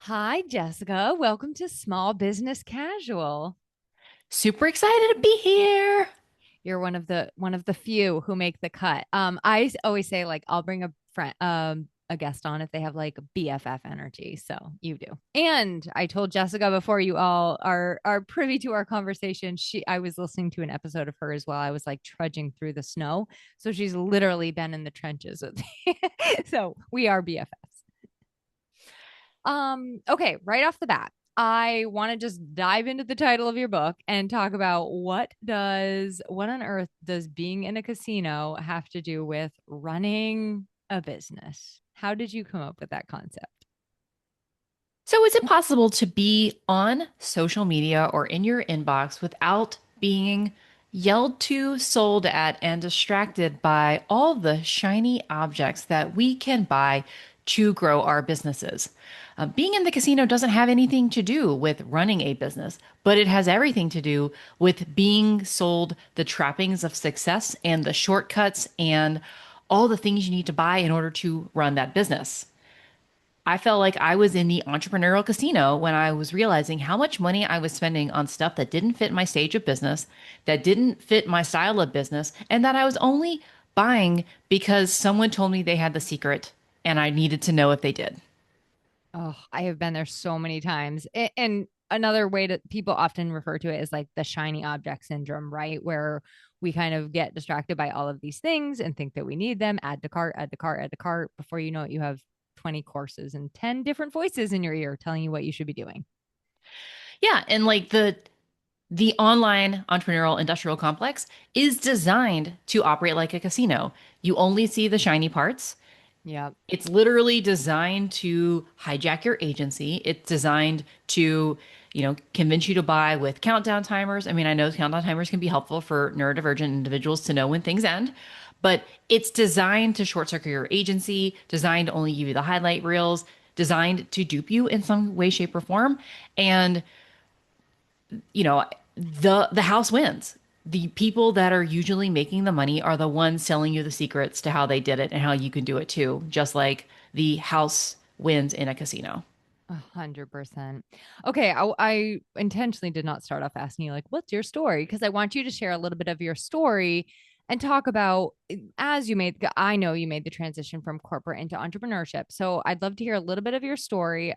Hi, Jessica. Welcome to Small Business Casual. Super excited to be here. You're one of the few who make the cut. Always say like I'll bring a friend, a guest on if they have like BFF energy. So you do. And I told Jessica before you all are privy to our conversation. I was listening to an episode of hers while I was like trudging through the snow. So she's literally been in the trenches with me. So we are BFFs. Okay, right off the bat, I want to just dive into the title of your book and talk about what on earth does being in a casino have to do with running a business? How did you come up with that concept? So, is it possible to be on social media or in your inbox without being yelled to, sold at, and distracted by all the shiny objects that we can buy to grow our businesses? Being in the casino doesn't have anything to do with running a business, but it has everything to do with being sold the trappings of success and the shortcuts and all the things you need to buy in order to run that business. I felt like I was in the entrepreneurial casino when I was realizing how much money I was spending on stuff that didn't fit my stage of business, that didn't fit my style of business, and that I was only buying because someone told me they had the secret and I needed to know if they did. Oh, I have been there so many times. And another way that people often refer to it is like the shiny object syndrome, right? Where we kind of get distracted by all of these things and think that we need them, add to cart, add to cart, add to cart. Before you know it, you have 20 courses and 10 different voices in your ear telling you what you should be doing. Yeah, and like the online entrepreneurial industrial complex is designed to operate like a casino. You only see the shiny parts. Yep. It's literally designed to hijack your agency. It's designed to, convince you to buy with countdown timers. I mean, I know countdown timers can be helpful for neurodivergent individuals to know when things end, but it's designed to short circuit your agency, designed to only give you the highlight reels, designed to dupe you in some way, shape, or form. And, you know, the house wins. The people that are usually making the money are the ones selling you the secrets to how they did it and how you can do it too, just like the house wins in a casino. 100%. Okay, I intentionally did not start off asking you like, "What's your story?" Because I want you to share a little bit of your story and talk about as you made. I know you made the transition from corporate into entrepreneurship, so I'd love to hear a little bit of your story,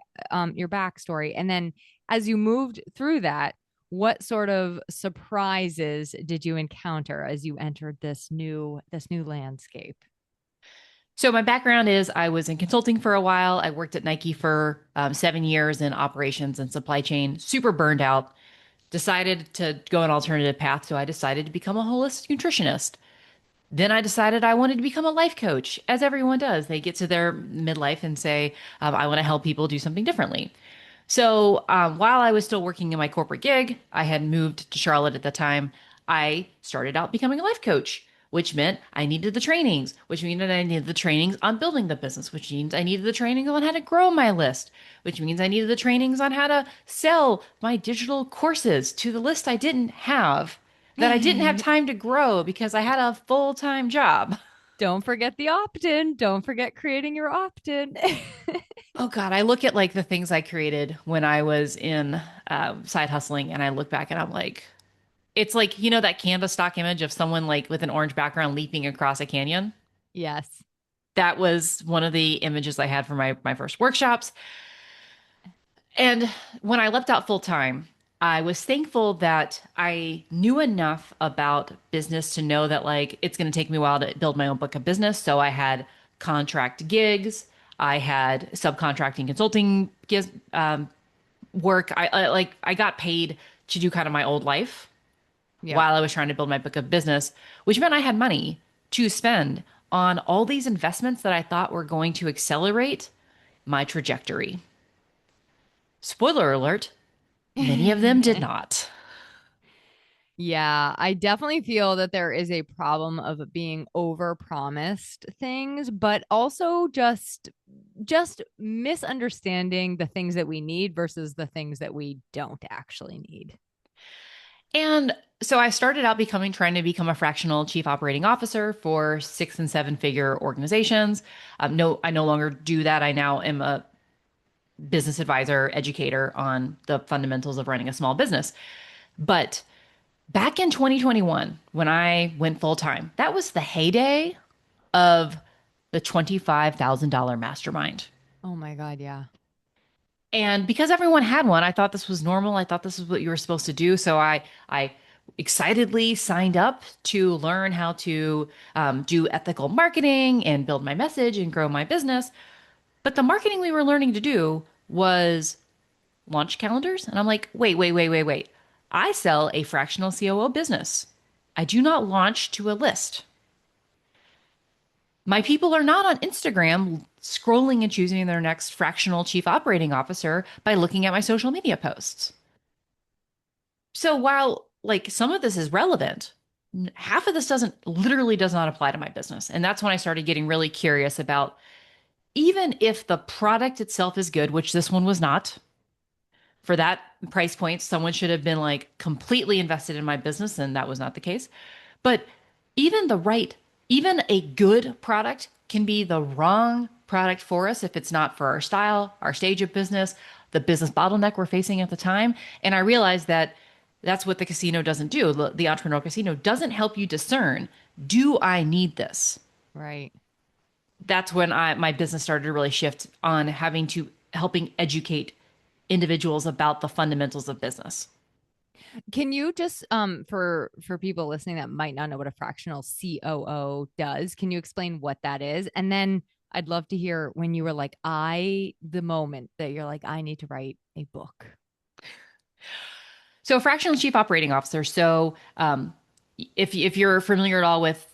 your backstory, and then as you moved through that, what sort of surprises did you encounter as you entered this new landscape? So my background is I was in consulting for a while. I worked at Nike for 7 years in operations and supply chain, super burned out. Decided to go an alternative path. So I decided to become a holistic nutritionist. Then I decided I wanted to become a life coach, as everyone does. They get to their midlife and say, I want to help people do something differently. So while I was still working in my corporate gig, I had moved to Charlotte at the time. I started out becoming a life coach, which meant I needed the trainings, which means that I needed the trainings on building the business, which means I needed the trainings on how to grow my list, which means I needed the trainings on how to sell my digital courses to the list I didn't have that I didn't have time to grow because I had a full-time job. Don't forget the opt-in. Don't forget creating your opt-in. Oh God, I look at like the things I created when I was in side hustling, and I look back and I'm like, it's like that Canva stock image of someone like with an orange background leaping across a canyon. Yes. That was one of the images I had for my first workshops. And when I left out full time, I was thankful that I knew enough about business to know that like it's going to take me a while to build my own book of business. So I had contract gigs, I had subcontracting consulting gigs, work. I got paid to do kind of my old life Yep. while I was trying to build my book of business, which meant I had money to spend on all these investments that I thought were going to accelerate my trajectory. Spoiler alert, many of them did not. Yeah, I definitely feel that there is a problem of being over promised things, but also just misunderstanding the things that we need versus the things that we don't actually need. And so I started out trying to become a fractional chief operating officer for 6 and 7 figure organizations. No, I no longer do that. I now am a business advisor, educator on the fundamentals of running a small business. But back in 2021, when I went full time, that was the heyday of the $25,000 mastermind. Oh my God, yeah. And because everyone had one, I thought this was normal. I thought this was what you were supposed to do. So I excitedly signed up to learn how to do ethical marketing and build my message and grow my business. But the marketing we were learning to do was launch calendars. And I'm like, wait. I sell a fractional COO business. I do not launch to a list. My people are not on Instagram scrolling and choosing their next fractional chief operating officer by looking at my social media posts. So while like some of this is relevant, half of this does not apply to my business. And that's when I started getting really curious about even if the product itself is good, which this one was not, for that price point, someone should have been like completely invested in my business, and that was not the case. But even the right, even a good product can be the wrong product for us if it's not for our style, our stage of business, the business bottleneck we're facing at the time. And I realized that that's what the casino doesn't do. The entrepreneurial casino doesn't help you discern, do I need this? Right. That's when my business started to really shift on having to helping educate individuals about the fundamentals of business. Can you just for people listening that might not know what a fractional COO does, can you explain what that is? And then I'd love to hear when you were like, the moment that you're like, I need to write a book. So, fractional chief operating officer. So, if you're familiar at all with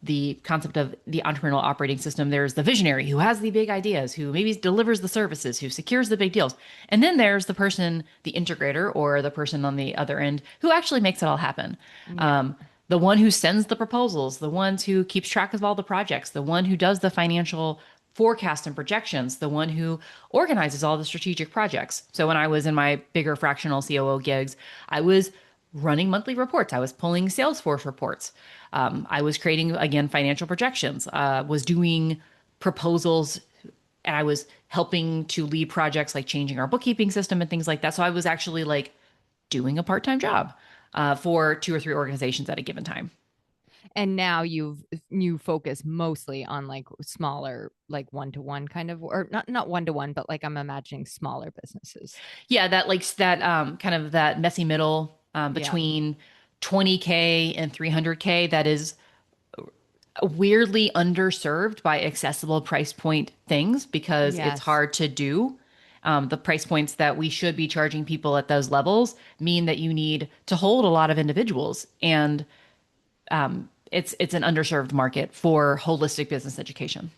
the concept of the entrepreneurial operating system, there's the visionary who has the big ideas, who maybe delivers the services, who secures the big deals, and then there's the person, the integrator, or the person on the other end who actually makes it all happen. Yeah. The one who sends the proposals, the ones who keeps track of all the projects, the one who does the financial forecast and projections, the one who organizes all the strategic projects. So when I was in my bigger fractional COO gigs, I was running monthly reports. I was pulling Salesforce reports. I was creating, again, financial projections, was doing proposals, and I was helping to lead projects like changing our bookkeeping system and things like that. So I was actually like doing a part-time job for two or three organizations at a given time. And now you focus mostly on like smaller, like one-to-one kind of, or not one-to-one, but like I'm imagining smaller businesses. Yeah, that like that kind of that messy middle Yeah. between 20K and 300K that is weirdly underserved by accessible price point things because it's Yes. hard to do. The price points that we should be charging people at those levels mean that you need to hold a lot of individuals, and it's an underserved market for holistic business education.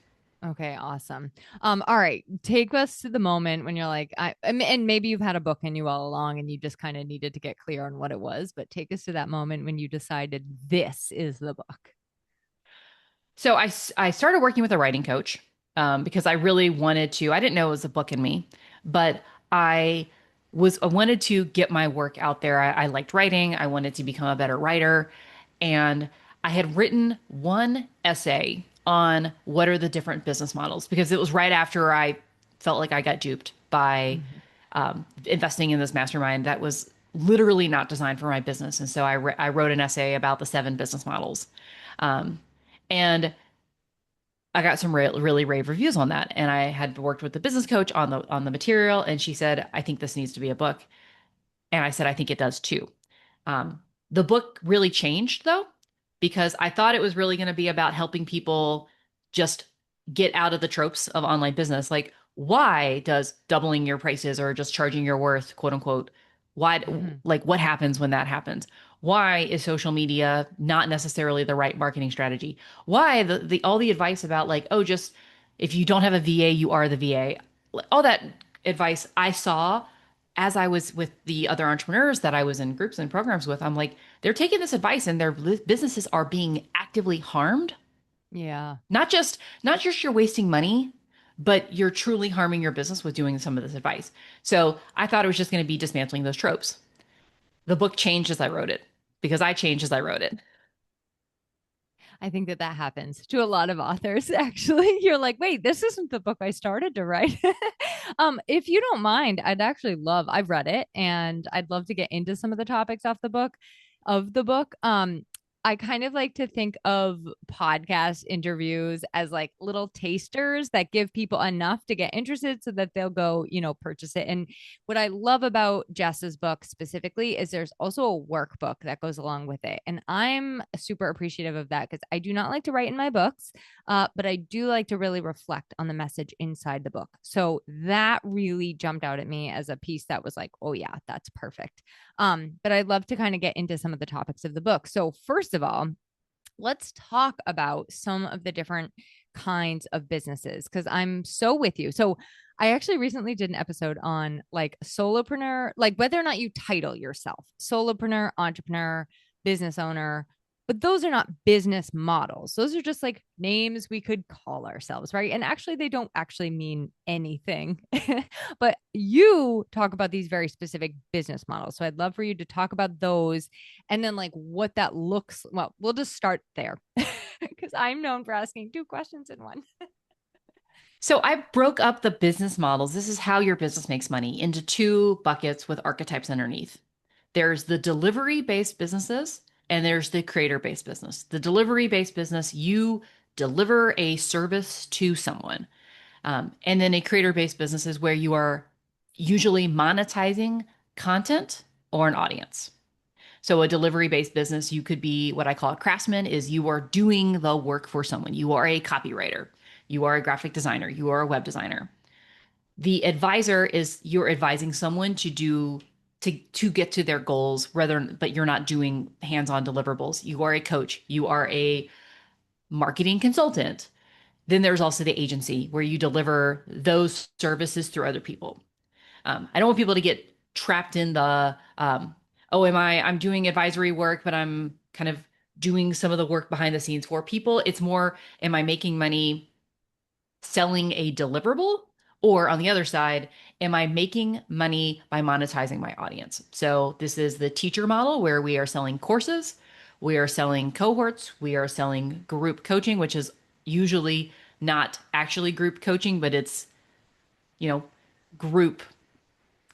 Okay, awesome. All right, take us to the moment when you're like, and maybe you've had a book in you all along, and you just kind of needed to get clear on what it was. But take us to that moment when you decided this is the book. So I started working with a writing coach because I really wanted to. I didn't know it was a book in me, but I wanted to get my work out there. I liked writing. I wanted to become a better writer, and I had written one essay on what are the different business models because it was right after I felt like I got duped by Mhm. investing in this mastermind that was literally not designed for my business, and so I wrote an essay about the seven business models. Um, and I got some really rave reviews on that. And I had worked with the business coach on the material, and she said, "I think this needs to be a book." And I said, "I think it does too." Um, the book really changed though, because I thought it was really going to be about helping people just get out of the tropes of online business. Like, why does doubling your prices or just charging your worth, quote unquote, why, Mhm. like, what happens when that happens? Why is social media not necessarily the right marketing strategy? Why all the advice about like, oh, just if you don't have a VA, you are the VA. All that advice I saw as I was with the other entrepreneurs that I was in groups and programs with, I'm like, they're taking this advice and their businesses are being actively harmed. Yeah. Not just you're wasting money, but you're truly harming your business with doing some of this advice. So I thought it was just going to be dismantling those tropes. The book changed as I wrote it because I changed as I wrote it. I think that that happens to a lot of authors, actually. You're like, wait, this isn't the book I started to write. If you don't mind, I've read it and I'd love to get into some of the topics of the book. I kind of like to think of podcast interviews as like little tasters that give people enough to get interested so that they'll go, purchase it. And what I love about Jess's book specifically is there's also a workbook that goes along with it. And I'm super appreciative of that because I do not like to write in my books, but I do like to really reflect on the message inside the book. So that really jumped out at me as a piece that was like, oh, yeah, that's perfect. But I'd love to kind of get into some of the topics of the book. So, first of all, let's talk about some of the different kinds of businesses because I'm so with you. So, I actually recently did an episode on like solopreneur, like whether or not you title yourself solopreneur, entrepreneur, business owner, but those are not business models. Those are just like names we could call ourselves, right? And actually, they don't actually mean anything. But you talk about these very specific business models. So I'd love for you to talk about those and then like what that looks. Well, we'll just start there because I'm known for asking two questions in one. So I broke up the business models. This is how your business makes money into two buckets with archetypes underneath. There's the delivery based businesses and there's the creator based business. The delivery based business, you deliver a service to someone. And then a creator based business is where you are usually monetizing content or an audience. So a delivery based business, you could be what I call a craftsman, is you are doing the work for someone. You are a copywriter, you are a graphic designer, you are a web designer. The advisor is you're advising someone to do to get to their goals, rather, but you're not doing hands-on deliverables. You are a coach, you are a marketing consultant. Then there's also the agency where you deliver those services through other people. I don't want people to get trapped in the oh, I'm doing advisory work, but I'm kind of doing some of the work behind the scenes for people. It's more, am I making money selling a deliverable? Or on the other side, am I making money by monetizing my audience? So this is the teacher model where we are selling courses, we are selling cohorts, we are selling group coaching, which is usually not actually group coaching, but it's, you know, group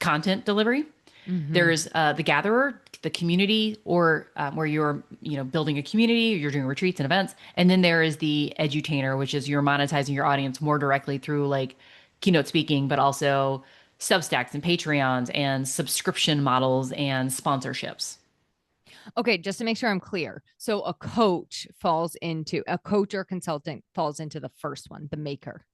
content delivery. Mm-hmm. There's the gatherer, the community, or where you're building a community, you're doing retreats and events, and then there is the edutainer, which is you're monetizing your audience more directly through like keynote speaking, but also Substacks and Patreons and subscription models and sponsorships. Okay, just to make sure I'm clear. So a coach or consultant falls into the first one, the maker.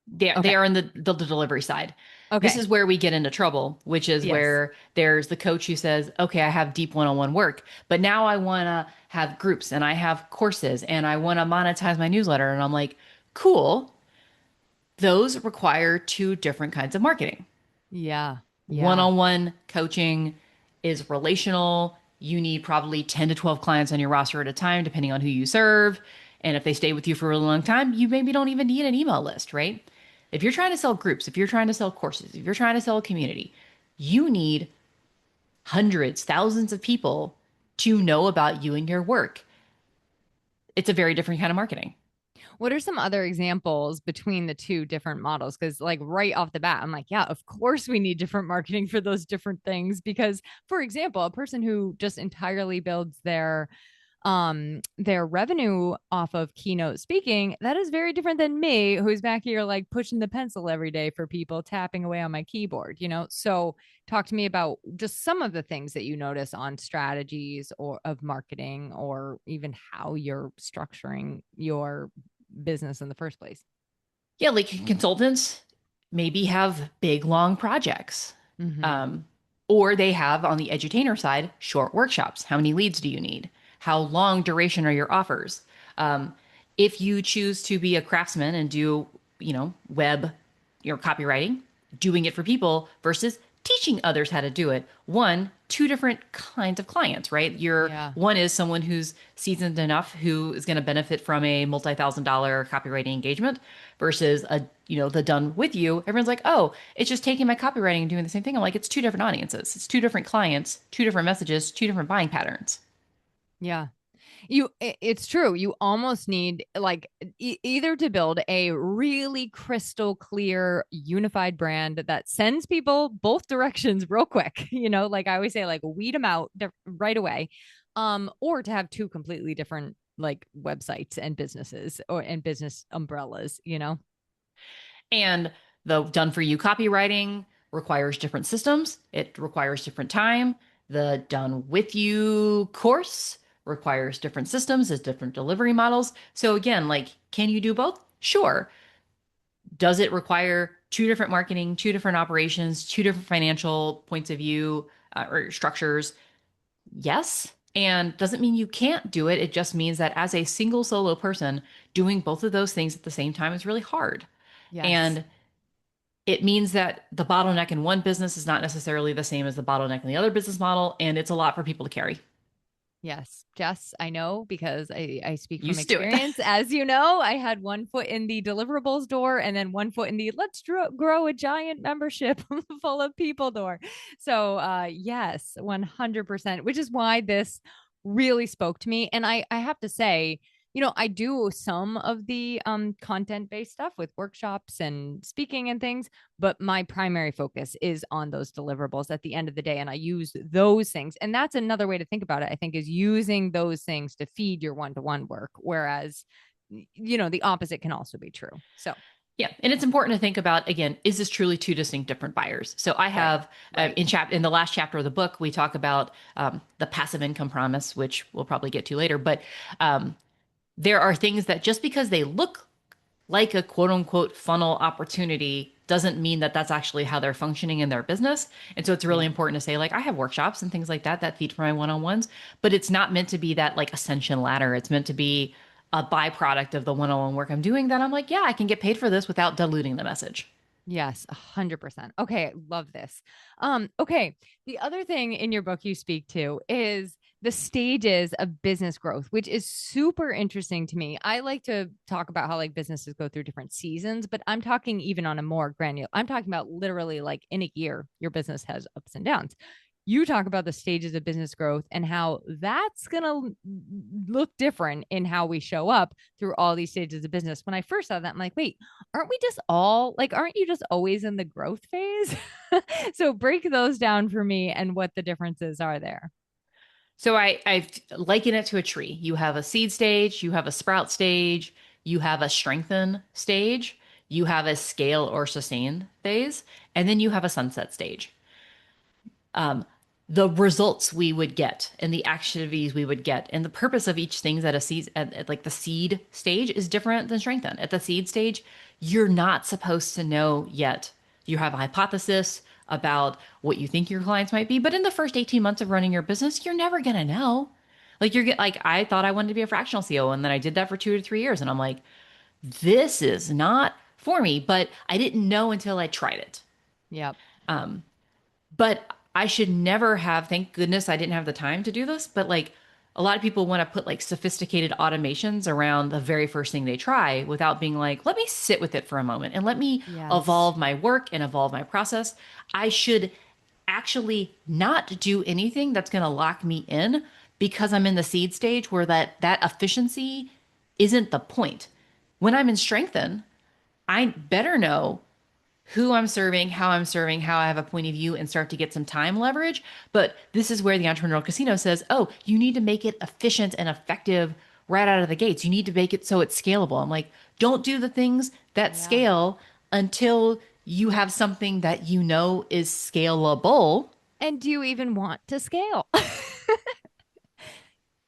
They Okay. are in the delivery side. This Okay. is where we get into trouble, which is Yes. where there's the coach who says, okay, I have deep one-on-one work, but now I want to have groups and I have courses and I want to monetize my newsletter. And I'm like, cool. Those require two different kinds of marketing. Yeah. Yeah. One-on-one coaching is relational. You need probably 10 to 12 clients on your roster at a time, depending on who you serve. And if they stay with you for a really long time, you maybe don't even need an email list, right? If you're trying to sell groups, if you're trying to sell courses, if you're trying to sell a community, you need hundreds, thousands of people to know about you and your work. It's a very different kind of marketing. What are some other examples between the two different models? Because, like, right off the bat, I'm like, yeah, of course we need different marketing for those different things. Because, for example, a person who just entirely builds their revenue off of keynote speaking, that is very different than me, who's back here like pushing the pencil every day for people, tapping away on my keyboard. So talk to me about just some of the things that you notice on strategies or of marketing or even how you're structuring your business in the first place. Yeah, like consultants maybe have big, long projects. Mm-hmm. Um, or they have on the edutainer side short workshops. How many leads do you need? How long duration are your offers? Um, if you choose to be a craftsman and do, web, copywriting, doing it for people versus teaching others how to do it. Two different kinds of clients, right? Yeah. One is someone who's seasoned enough who is going to benefit from a multi-thousand-dollar copywriting engagement versus the done with you. Everyone's like, oh, it's just taking my copywriting and doing the same thing. I'm like, it's two different audiences. It's two different clients, two different messages, two different buying patterns. Yeah. It's true. You almost need like either to build a really crystal clear unified brand that sends people both directions real quick, like I always say, like weed them out right away. Or to have two completely different like websites and businesses or and business umbrellas. And the done for you copywriting requires different systems, it requires different time. The done with you course requires different systems, there's different delivery models. So again, like, can you do both? Sure. Does it require two different marketing, two different operations, two different financial points of view or structures? Yes. And doesn't mean you can't do it. It just means that as a single solo person, doing both of those things at the same time is really hard. Yes. And it means that the bottleneck in one business is not necessarily the same as the bottleneck in the other business model. And it's a lot for people to carry. Yes, Jess, I know because I speak from Used to it. experience. As you know, I had one foot in the deliverables door and then one foot in the grow a giant membership full of people door. So, yes, 100%, which is why this really spoke to me. And I have to say, I do some of the content based stuff with workshops and speaking and things, but my primary focus is on those deliverables at the end of the day. And I use those things. And that's another way to think about it, I think, is using those things to feed your one-to-one work. Whereas, the opposite can also be true. So, Yeah, and it's important to think about again, is this truly two distinct different buyers? So I right, have right. in the last chapter of the book, we talk about the passive income promise, which we'll probably get to later. But there are things that just because they look like a quote unquote funnel opportunity doesn't mean that that's actually how they're functioning in their business. And so it's really Yeah. important to say, like, I have workshops and things like that that feed for my one-on-ones, but it's not meant to be that like ascension ladder. It's meant to be a byproduct of the one-on-one work I'm doing that I'm like, yeah, I can get paid for this without diluting the message. Yes, 100%. Okay, love this. Okay, the other thing in your book you speak to is the stages of business growth, which is super interesting to me. I like to talk about how like businesses go through different seasons, but I'm talking even on a more granular. I'm talking about literally like in a year, your business has ups and downs. You talk about the stages of business growth and how that's going to look different in how we show up through all these stages of business. When I first saw that, I'm like, wait, aren't you just always in the growth phase? So break those down for me and what the differences are there. So I liken it to a tree. You have a seed stage, you have a sprout stage, you have a strengthen stage, you have a scale or sustain phase, and then you have a sunset stage. The results we would get and the activities we would get and the purpose of each thing at a seed at like the seed stage is different than strengthen. At the seed stage, you're not supposed to know yet. You have a hypothesis about what you think your clients might be, but in the first 18 months of running your business, you're never going to know. Like like I thought I wanted to be a fractional CEO and then I did that for 2 to 3 years and I'm like, this is not for me, but I didn't know until I tried it. Yep. But I should never have, thank goodness I didn't have the time to do this, but like a lot of people want to put like sophisticated automations around the very first thing they try without being like, let me sit with it for a moment and let me Yes. evolve my work and evolve my process. I should actually not do anything that's going to lock me in because I'm in the seed stage where that efficiency isn't the point. When I'm in strengthen, I better know who I'm serving, how I have a point of view, and start to get some time leverage. But this is where the entrepreneurial casino says, oh, you need to make it efficient and effective right out of the gates. You need to make it so it's scalable. I'm like, don't do the things that Yeah. scale until you have something that you know is scalable. And do you even want to scale?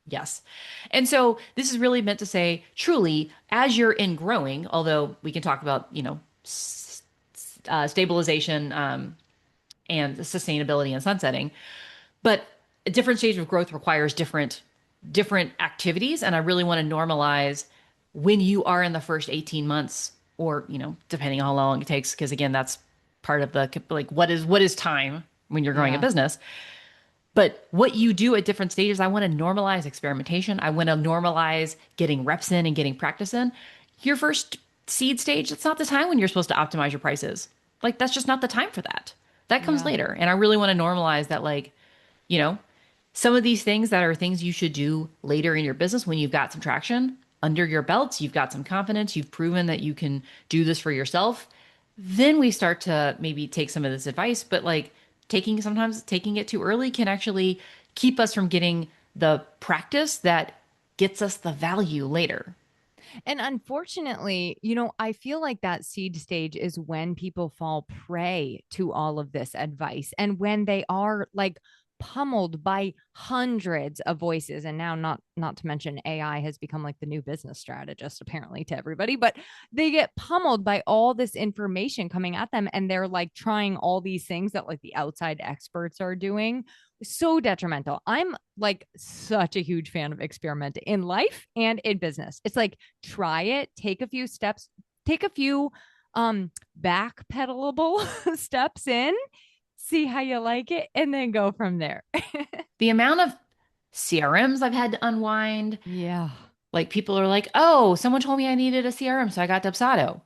Yes. And so this is really meant to say, truly, as you're in growing, although we can talk about, stabilization and sustainability and sunsetting. But a different stage of growth requires different activities, and I really want to normalize when you are in the first 18 months, or depending on how long it takes, because again, that's part of the like what is time when you're growing a Yeah. business. But what you do at different stages, I want to normalize experimentation. I want to normalize getting reps in and getting practice in. Your first seed stage, it's not the time when you're supposed to optimize your prices. Like, that's just not the time for that. That comes Yeah. later. And I really want to normalize that, like, you know, some of these things that are things you should do later in your business when you've got some traction under your belts, you've got some confidence, you've proven that you can do this for yourself. Then we start to maybe take some of this advice, but like sometimes taking it too early can actually keep us from getting the practice that gets us the value later. And unfortunately, you know, I feel like that seed stage is when people fall prey to all of this advice and when they are like pummeled by hundreds of voices. And now not to mention AI has become like the new business strategist apparently to everybody, but they get pummeled by all this information coming at them and they're like trying all these things that like the outside experts are doing. So detrimental. I'm like such a huge fan of experimenting in life and in business. It's like try it, take a few steps, take a few backpedalable steps in, see how you like it, and then go from there. The amount of CRMs I've had to unwind, Yeah. like people are like, oh, someone told me I needed a CRM, so I got Dubsado.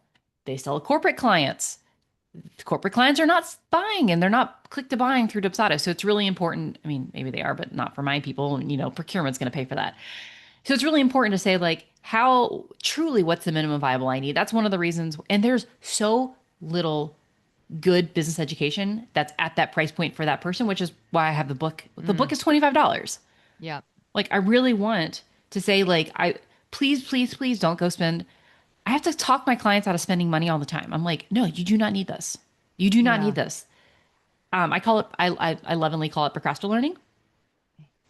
They sell corporate clients. Corporate clients are not buying and they're not click to buying through Dubsado. So it's really important. I mean, maybe they are, but not for my people. And, procurement's going to pay for that. So it's really important to say, like, how truly what's the minimum viable I need? That's one of the reasons. And there's so little good business education that's at that price point for that person, which is why I have the book. The book Mm, is $25. yeah. Like, I really want to say, like, please, please, please don't go spend. I have to talk my clients out of spending money all the time. I'm like, no, you do not need this. You do not Yeah. need this. I call it, I lovingly call it procrastinating.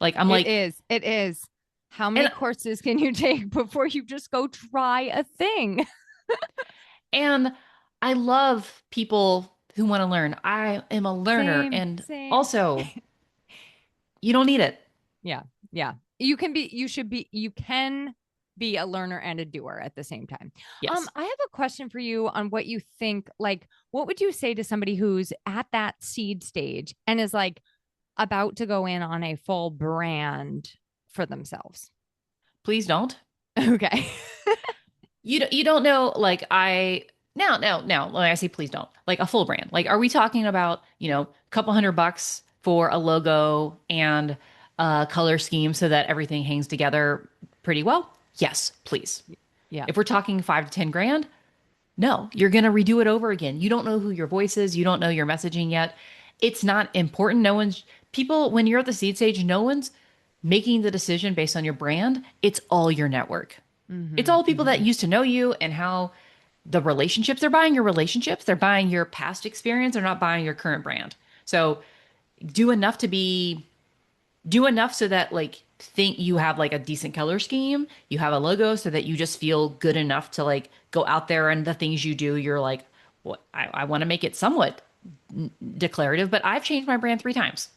Like, I'm It like, is. It is. How many and courses can you take before you just go try a thing? And I love people who want to learn. I am a learner. Same, And same. also, you don't need it. Yeah. Yeah. You can be a learner and a doer at the same time. Yes. I have a question for you on what you think, like, what would you say to somebody who's at that seed stage and is like about to go in on a full brand for themselves? Please don't. Okay. You don't know, like, now, when I say please don't, like a full brand, like, are we talking about, a couple $100 for a logo and a color scheme so that everything hangs together pretty well? Yes, please. Yeah. If we're talking 5 to 10 grand, no, you're going to redo it over again. You don't know who your voice is. You don't know your messaging yet. It's not important. No one's, people, when you're at the seed stage, no one's making the decision based on your brand. It's all your network. It's Mm-hmm. all people that Mm-hmm. used to know you and how the relationships, they're buying your relationships, they're buying your past experience, they're not buying your current brand. So do enough to be, do enough so that, like, think you have like a decent color scheme, you have a logo so that you just feel good enough to like go out there and the things you do, you're like, well, I want to make it somewhat declarative, but I've changed my brand 3 times.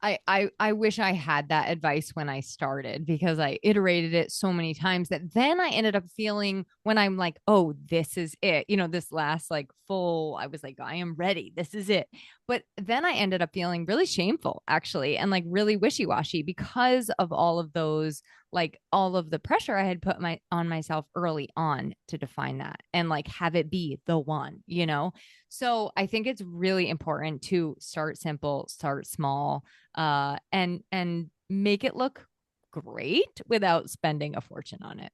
I wish I had that advice when I started because I iterated it so many times that then I ended up feeling when I'm like, oh, this is it. You know, this last like full, I was like, I am ready. This is it. But then I ended up feeling really shameful actually and like really wishy-washy because of all of those like all of the pressure I had put my on myself early on to define that and like have it be the one, you know? So I think it's really important to start simple, start small, and make it look great without spending a fortune on it.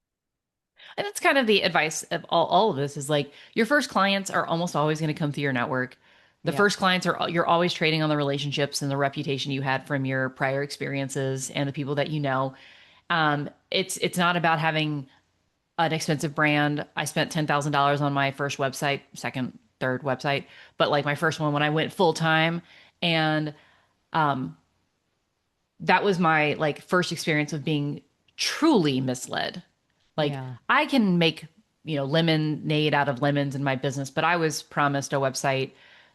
And that's kind of the advice of all of this is like your first clients are almost always going to come through your network. The Yeah. first clients are, you're always trading on the relationships and the reputation you had from your prior experiences and the people that you know. It's not about having an expensive brand. I spent $10,000 on my first website, second, third website, but like my first one when I went full time, and um, that was my like first experience of being truly misled. Like, Yeah. I can make, lemonade out of lemons in my business, but I was promised a website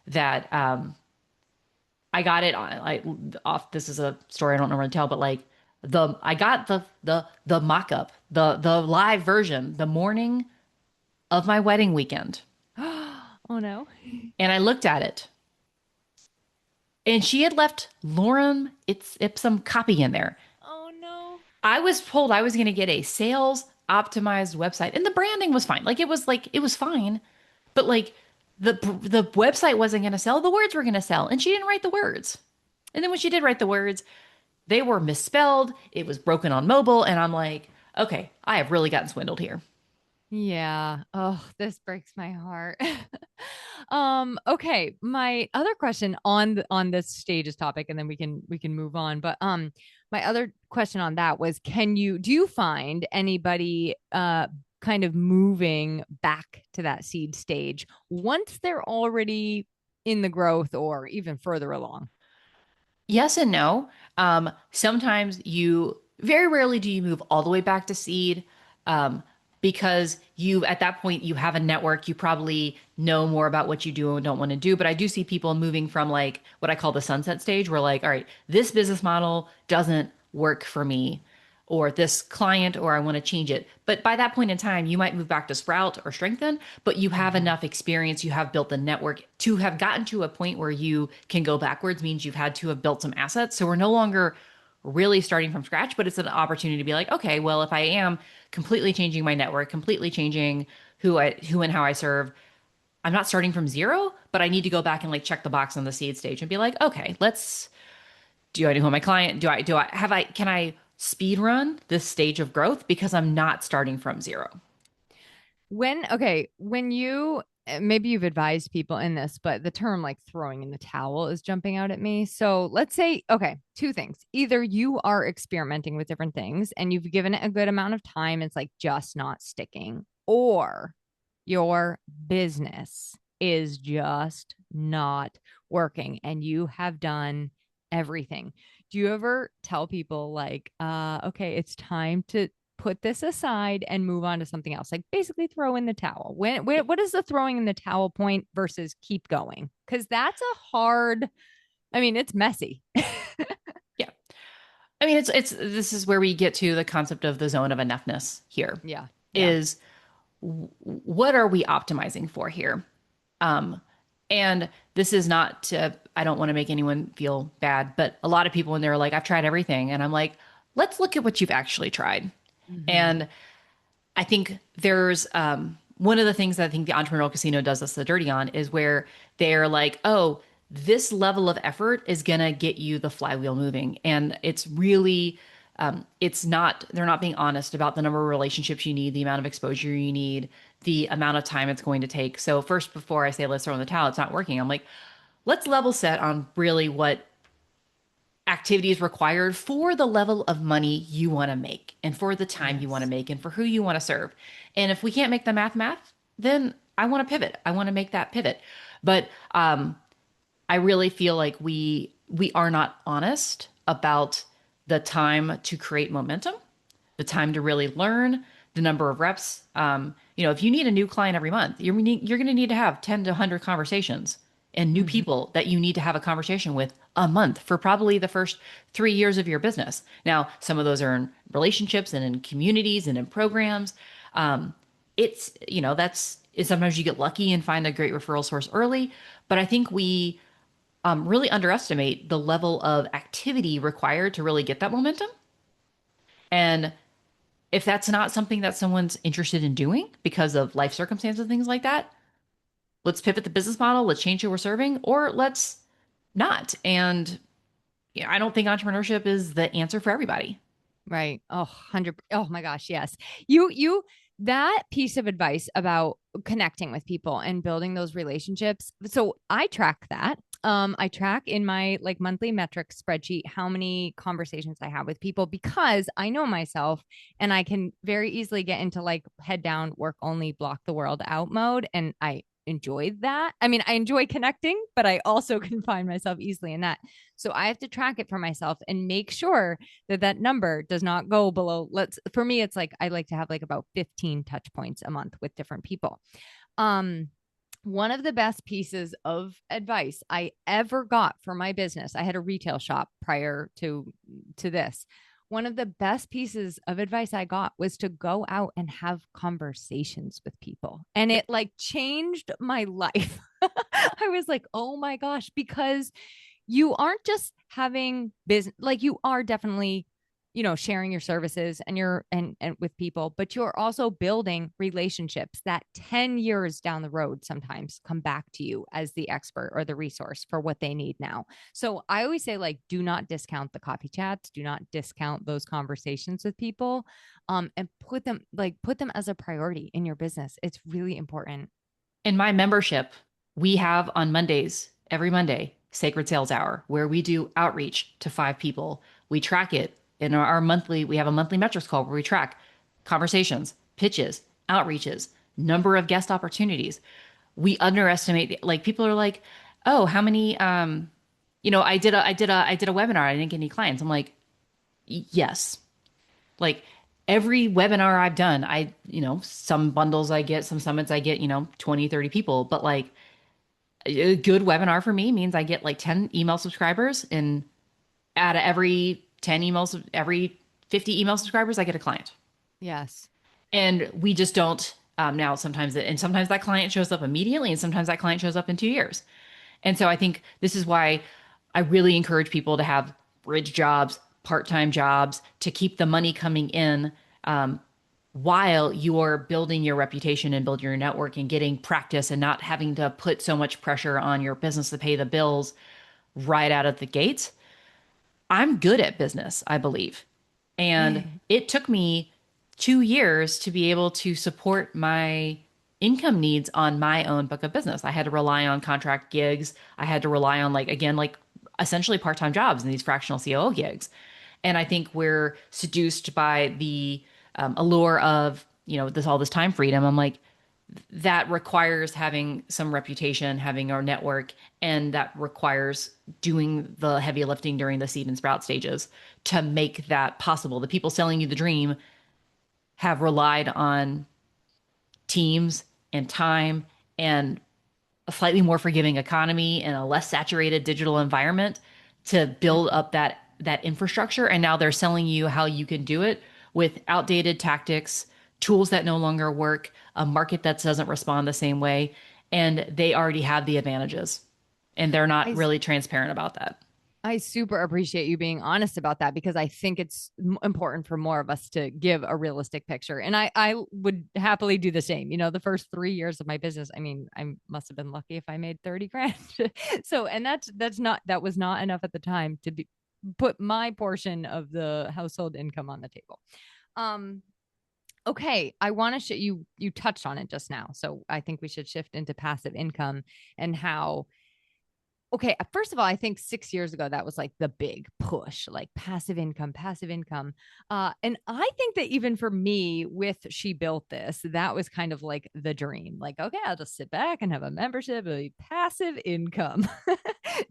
that I got it on like off. This is a story I don't normally tell, but like I got the mock-up, the live version the morning of my wedding weekend. Oh no. And I looked at it and she had left Lorem ipsum copy in there. Oh no. I was told I was going to get a sales optimized website and the branding was fine. Like it was fine, but like the website wasn't going to sell. The words were going to sell and she didn't write the words. And then when she did write the words, they were misspelled. It was broken on mobile. And I'm like, okay, I have really gotten swindled here. Yeah. Oh, this breaks my heart. Okay. My other question on this stages topic, and then we can move on. But my other question on that was, do you find anybody kind of moving back to that seed stage once they're already in the growth or even further along? Yes and no. Sometimes very rarely do you move all the way back to seed, um, because at that point, you have a network. You probably know more about what you do and don't want to do. But I do see people moving from like what I call the sunset stage, where like, all right, this business model doesn't work for me, or this client, or I want to change it. But by that point in time, you might move back to Sprout or Strengthen, but you have Mhm. enough experience, you have built the network to have gotten to a point where you can go backwards, means you've had to have built some assets. So we're no longer really starting from scratch, but it's an opportunity to be like, okay, well, if I am completely changing my network, completely changing who and how I serve, I'm not starting from zero, but I need to go back and like check the box on the seed stage and be like, okay, do I know who my client? Can I speed run this stage of growth because I'm not starting from zero? When you maybe you've advised people in this, but the term like throwing in the towel is jumping out at me. So let's say, okay, two things. Either you are experimenting with different things and you've given it a good amount of time, it's like just not sticking, or your business is just not working and you have done everything. Do you ever tell people like, okay, it's time to put this aside and move on to something else? Like basically throw in the towel. What is the throwing in the towel point versus keep going? Because that's a hard, I mean, it's messy. Yeah. I mean, this is where we get to the concept of the zone of enoughness here Yeah. Yeah. is what are we optimizing for here? Um, and this is not to, I don't want to make anyone feel bad, but a lot of people when they're like, I've tried everything. And I'm like, let's look at what you've actually tried. Mm-hmm. And I think there's one of the things that I think the entrepreneurial casino does us the dirty on is where they're like, oh, this level of effort is gonna get you the flywheel moving, and it's really, it's not. They're not being honest about the number of relationships you need, the amount of exposure you need, the amount of time it's going to take. So first, before I say let's throw in the towel, it's not working. I'm like, let's level set on really what activities required for the level of money you want to make and for the time you want to Yes. make and for who you want to serve. And if we can't make the math, then I want to pivot. I want to make that pivot. But I really feel like we are not honest about the time to create momentum, the time to really learn, the number of reps. If you need a new client every month, you're going to need to have 10 to 100 conversations and new Mm-hmm. people that you need to have a conversation with a month for probably the first 3 years of your business. Now, some of those are in relationships and in communities and in programs. That's sometimes you get lucky and find a great referral source early. But I think we really underestimate the level of activity required to really get that momentum. And if that's not something that someone's interested in doing because of life circumstances, things like that, let's pivot the business model, let's change who we're serving, or let's not. And I don't think entrepreneurship is the answer for everybody. Right. Oh, 100. Oh my gosh. Yes. That piece of advice about connecting with people and building those relationships. So I track that. I track in my like monthly metric spreadsheet how many conversations I have with people because I know myself and I can very easily get into like head down, work only, block the world out mode. And I enjoy that. I mean, I enjoy connecting, but I also can find myself easily in that. So I have to track it for myself and make sure that number does not go below, for me it's like I like to have like about 15 touch points a month with different people. um One of the best pieces of advice I ever got for my business, I had a retail shop prior to this. One of the best pieces of advice I got was to go out and have conversations with people, and Yep. it like changed my life. I was like, oh my gosh, because you aren't just having business, like you are definitely sharing your services and and with people, but you're also building relationships that 10 years down the road sometimes come back to you as the expert or the resource for what they need now. So I always say, like, do not discount the coffee chats, do not discount those conversations with people, and put them as a priority in your business. It's really important. In my membership, we have on Mondays, every Monday, Sacred Sales Hour, where we do outreach to 5 people. We track it in our monthly, we have a monthly metrics call where we track conversations, pitches, outreaches, number of guest opportunities. We underestimate, like people are like, oh, how many, I did a webinar. I didn't get any clients. I'm like, yes. Like every webinar I've done, some bundles I get, some summits I get, 20, 30 people, but like a good webinar for me means I get like 10 email subscribers, and out of every 10 emails, every 50 email subscribers, I get a client. Yes. And we just don't now sometimes that client shows up immediately and sometimes that client shows up in 2 years. And so I think this is why I really encourage people to have bridge jobs, part-time jobs to keep the money coming in while you're building your reputation and building your network and getting practice and not having to put so much pressure on your business to pay the bills right out of the gates. I'm good at business, I believe. And it took me 2 years to be able to support my income needs on my own book of business. I had to rely on contract gigs. I had to rely on, like, again, like essentially part-time jobs and these fractional COO gigs. And I think we're seduced by the allure of, all this time freedom. I'm like, that requires having some reputation, having our network, and that requires doing the heavy lifting during the seed and sprout stages to make that possible. The people selling you the dream have relied on teams and time and a slightly more forgiving economy and a less saturated digital environment to build up that infrastructure. And now they're selling you how you can do it with outdated tactics, tools that no longer work, a market that doesn't respond the same way, and they already have the advantages. And they're not I really transparent about that. I super appreciate you being honest about that, because I think it's important for more of us to give a realistic picture. And I would happily do the same. The first 3 years of my business, I mean, I must have been lucky if I made 30 grand. So, and that was not enough at the time to put my portion of the household income on the table. Um, okay, I want to you touched on it just now. So I think we should shift into passive income and how. Okay, first of all, I think 6 years ago that was like the big push, like passive income, passive income. And I think that even for me, with She Built This, that was kind of like the dream. Like, okay, I'll just sit back and have a membership, it'll be passive income.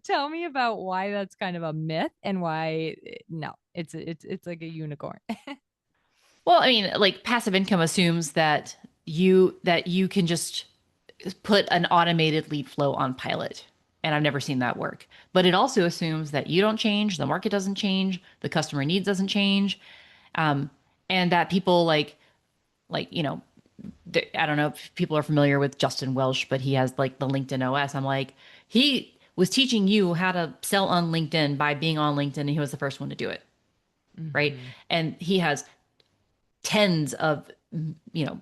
Tell me about why that's kind of a myth and why no, it's like a unicorn. Well, I mean, like passive income assumes that you can just put an automated lead flow on pilot. And I've never seen that work. But it also assumes that you don't change, the market doesn't change, the customer needs doesn't change, um, and that people I don't know if people are familiar with Justin Welsh, but he has like the LinkedIn OS. I'm like, he was teaching you how to sell on LinkedIn by being on LinkedIn, and he was the first one to do it, right? Mm-hmm. And he has tens of you know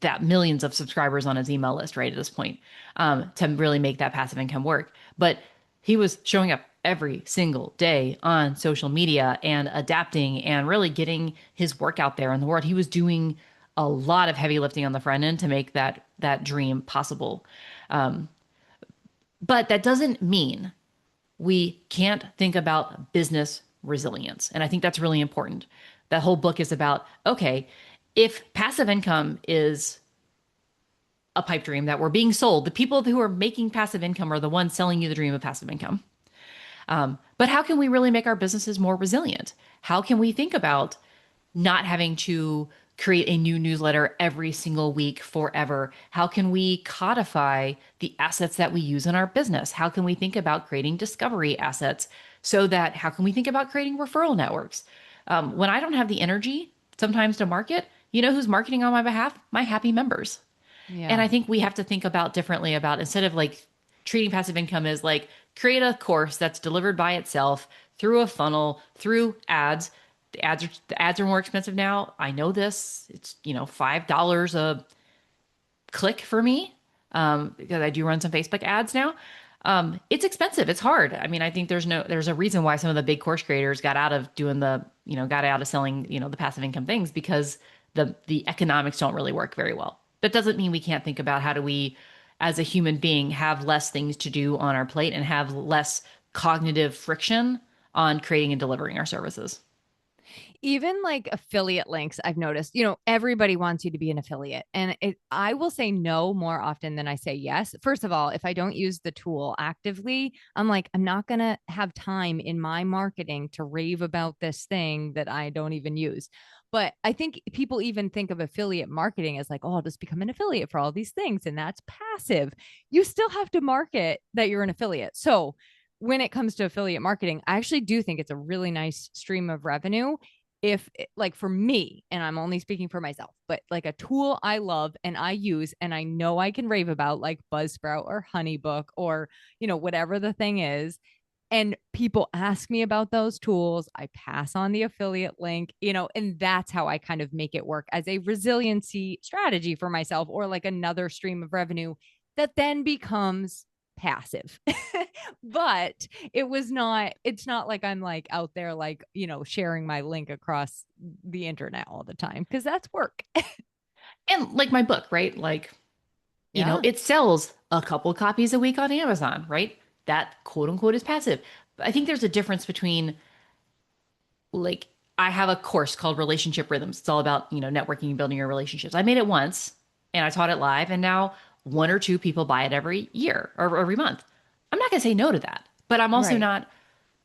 that millions of subscribers on his email list right at this point, to really make that passive income work. But he was showing up every single day on social media and adapting and really getting his work out there in the world. He was doing a lot of heavy lifting on the front end to make that dream possible. But that doesn't mean we can't think about business resilience. And I think that's really important. That whole book is about, okay, if passive income is a pipe dream that we're being sold, the people who are making passive income are the ones selling you the dream of passive income. But how can we really make our businesses more resilient? How can we think about not having to create a new newsletter every single week forever? How can we codify the assets that we use in our business? How can we think about creating discovery assets how can we think about creating referral networks? When I don't have the energy sometimes to market, you know who's marketing on my behalf? My happy members. And Yeah. I think we have to think about differently about, instead of like treating passive income as like create a course that's delivered by itself through a funnel, through ads. The ads are more expensive now. I know this. It's, $5 a click for me, because I do run some Facebook ads now. It's expensive. It's hard. I mean, I think there's a reason why some of the big course creators got out of doing got out of selling, the passive income things, because the economics don't really work very well. That doesn't mean we can't think about how do we, as a human being, have less things to do on our plate and have less cognitive friction on creating and delivering our services. Even like affiliate links, I've noticed, everybody wants you to be an affiliate. And I will say no more often than I say yes. First of all, if I don't use the tool actively, I'm like, I'm not going to have time in my marketing to rave about this thing that I don't even use. But I think people even think of affiliate marketing as like, oh, I'll just become an affiliate for all these things. And that's passive. You still have to market that you're an affiliate. So when it comes to affiliate marketing, I actually do think it's a really nice stream of revenue if like for me, and I'm only speaking for myself, but like a tool I love and I use and I know I can rave about, like Buzzsprout or Honeybook or whatever the thing is, and people ask me about those tools, I pass on the affiliate link, and that's how I kind of make it work as a resiliency strategy for myself, or like another stream of revenue that then becomes passive. But it's not like I'm like out there like, sharing my link across the internet all the time, because that's work. And like my book, right? Like, Yeah. it sells a couple copies a week on Amazon, right? That quote unquote is passive. But I think there's a difference between, like, I have a course called Relationship Rhythms. It's all about, networking and building your relationships. I made it once and I taught it live, and now one or two people buy it every year or every month. I'm not going to say no to that, but I'm also Right. not,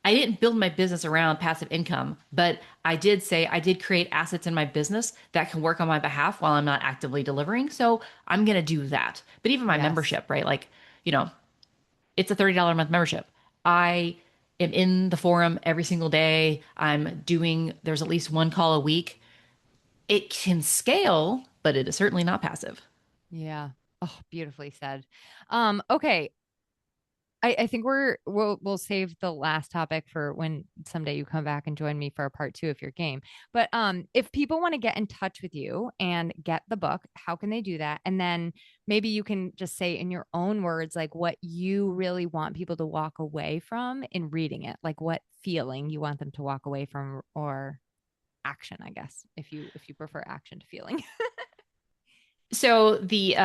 I didn't build my business around passive income, but I did say I did create assets in my business that can work on my behalf while I'm not actively delivering. So I'm going to do that. But even my Yes. membership, right? Like, you know, it's a $30 a month membership. I am in the forum every single day. There's at least one call a week. It can scale, but it is certainly not passive. Yeah. Oh, beautifully said. Okay. I think we'll save the last topic for when someday you come back and join me for a part two if you're game. But if people want to get in touch with you and get the book, how can they do that? And then maybe you can just say in your own words like what you really want people to walk away from in reading it, like what feeling you want them to walk away from, or action, I guess, if you prefer action to feeling. So the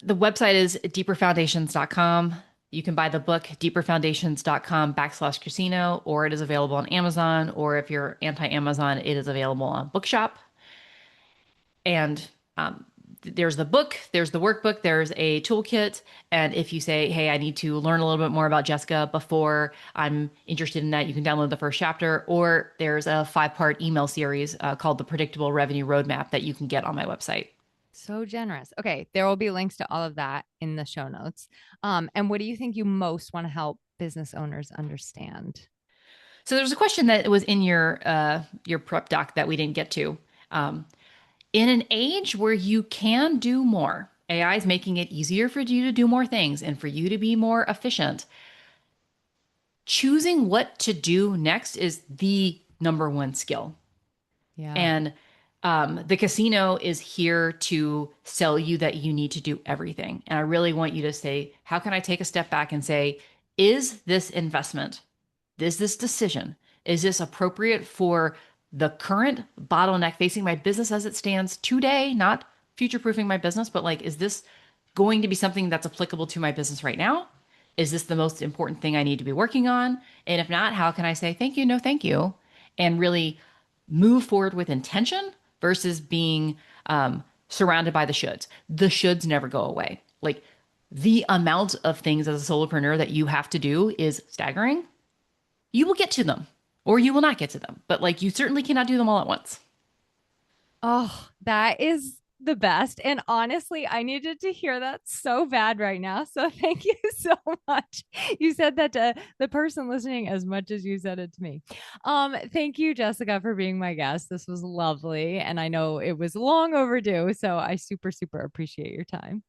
website is deeperfoundations.com. You can buy the book deeperfoundations.com/casino, or it is available on Amazon, or if you're anti-Amazon, it is available on Bookshop. And there's the book, there's the workbook, there's a toolkit. And if you say, hey, I need to learn a little bit more about Jessica before I'm interested in that, you can download the first chapter. Or there's a 5-part email series called the Predictable Revenue Roadmap that you can get on my website. So generous. Okay, there will be links to all of that in the show notes. And what do you think you most want to help business owners understand? So there's a question that was in your prep doc that we didn't get to. Um, in an age where you can do more, AI is making it easier for you to do more things and for you to be more efficient. Choosing what to do next is the number one skill. Yeah. And the casino is here to sell you that you need to do everything. And I really want you to say, how can I take a step back and say, is this investment, is this decision, is this appropriate for the current bottleneck facing my business as it stands today? Not future proofing my business, but like, is this going to be something that's applicable to my business right now? Is this the most important thing I need to be working on? And if not, how can I say thank you, no thank you, and really move forward with intention versus being surrounded by the shoulds. The shoulds never go away. Like, the amount of things as a solopreneur that you have to do is staggering. You will get to them or you will not get to them, but like, you certainly cannot do them all at once. Oh, that is the best. And honestly, I needed to hear that so bad right now. So thank you so much. You said that to the person listening as much as you said it to me. Thank you, Jessica, for being my guest. This was lovely. And I know it was long overdue. So I super, super appreciate your time.